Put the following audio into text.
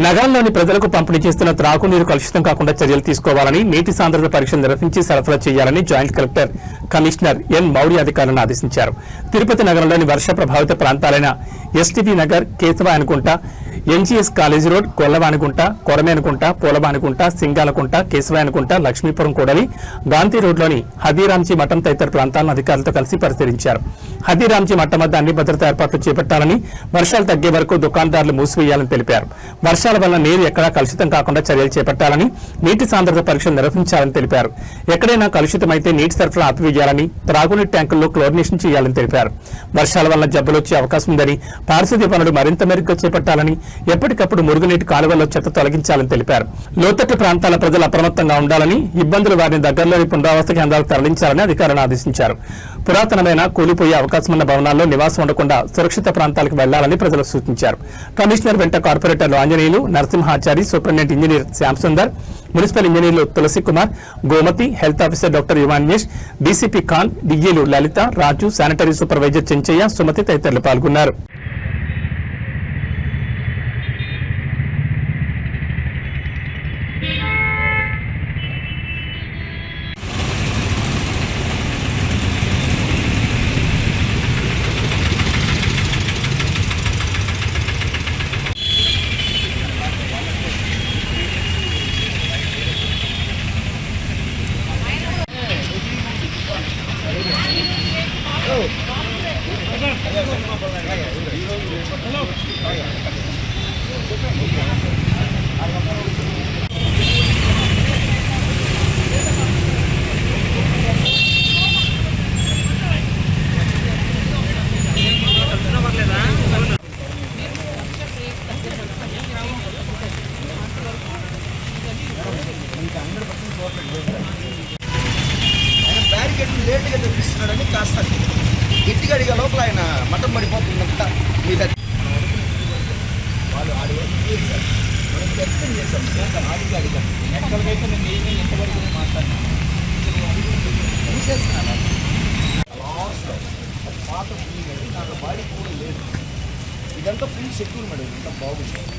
నగరంలోని ప్రజలకు పంపిణీ చేస్తున్న త్రాగునీరు కలుషితం కాకుండా చర్యలు తీసుకోవాలని నీటి సాంద్రత పరీక్ష నిర్వహించి సరఫరా చేయాలని joint collector commissioner N Mourya అధికారులను ఆదేశించారు. తిరుపతి నగరంలోని వర్ష ప్రభావిత ప్రాంతాలైన STV Nagar, Kesavayanagunta, NGS college road, Gollavanigunta, Koramenugunta, Pulavanigunta, Singalagunta, Kesavayanagunta, Lakshmipuram కూడలి, గాంధీ రోడ్లోని హదీరాంజీ మఠం తదితర ప్రాంతాలను అధికారులతో కలిసి పరిశీలించారు. హదీరాంజీ మఠం వద్ద అన్ని భద్రతా ఏర్పాట్లు చేపట్టాలని, వర్షాలు తగ్గే వరకు దుకాణదారులు మూసివేయాలని తెలిపారు. వర్షాల వల్ల నీరు ఎక్కడా కలుషితం కాకుండా చర్యలు చేపట్టాలని, నీటి సాంద్రత పరీక్షలు నిర్వహించాలని తెలిపారు. ఎక్కడైనా కలుషితమైతే నీటి సరఫరా ఆపివేయాలని, త్రాగునీటి ట్యాంకుల్లో క్లోరినేషన్ చేయాలని తెలిపారు. వర్షాల వల్ల జబ్బులు వచ్చే అవకాశం ఉందని, పారిశుద్ధ్య పనులు మరింత మెరుగ్గా చేపట్టాలని, ఎప్పటికప్పుడు మురుగునీటి కాలువల్లో చెత్త తొలగించాలని తెలిపారు. లోతట్టు ప్రాంతాల ప్రజలు అప్రమత్తంగా ఉండాలని, ఇబ్బందులు వారిని దగ్గరలోని పునరావాస కేంద్రాలకు తరలించాలని అధికారులను ఆదేశించారు. పురాతనమైన కూలిపోయే అవకాశమున్న భవనాల్లో నివాసం ఉండకుండా సురక్షిత ప్రాంతాలకు వెళ్లాలని ప్రజలు సూచించారు. కమిషనర్ వెంట కార్పొరేటర్లు Anjaneyulu, Narasimhachari, superintendent engineer Shyam Sundar, municipal ఇంజనీర్లు Tulasi Kumar, Gomathi, health officer doctor Yuvanyesh, DCP Khan, డిఏలు లలిత, రాజు, శానిటరీ సూపర్వైజర్ చెంచయ్య, సుమతి తదితరులు పాల్గొన్నారు. బ్యారికేడ్ లేట్గా తెప్పిస్తున్నాడని కాస్త గట్టిగా అడిగే లోపల ఆయన మటం పడిపోతుందంట మీద వాళ్ళు ఆడి చేశారు. మనం వ్యక్తం చేశాం, ఆడిగా అడిగాం. ఎక్కడికైతే నేను ఎంతవరకు మాట్లాడినా చూసేస్తున్నాను. లాస్ట్లో పాత ఫుల్ దాంట్లో బాడీ కూడా లేదు. ఇదంతా ఫుల్ సెక్యూర్ మేడం, ఇంత బాగుంది.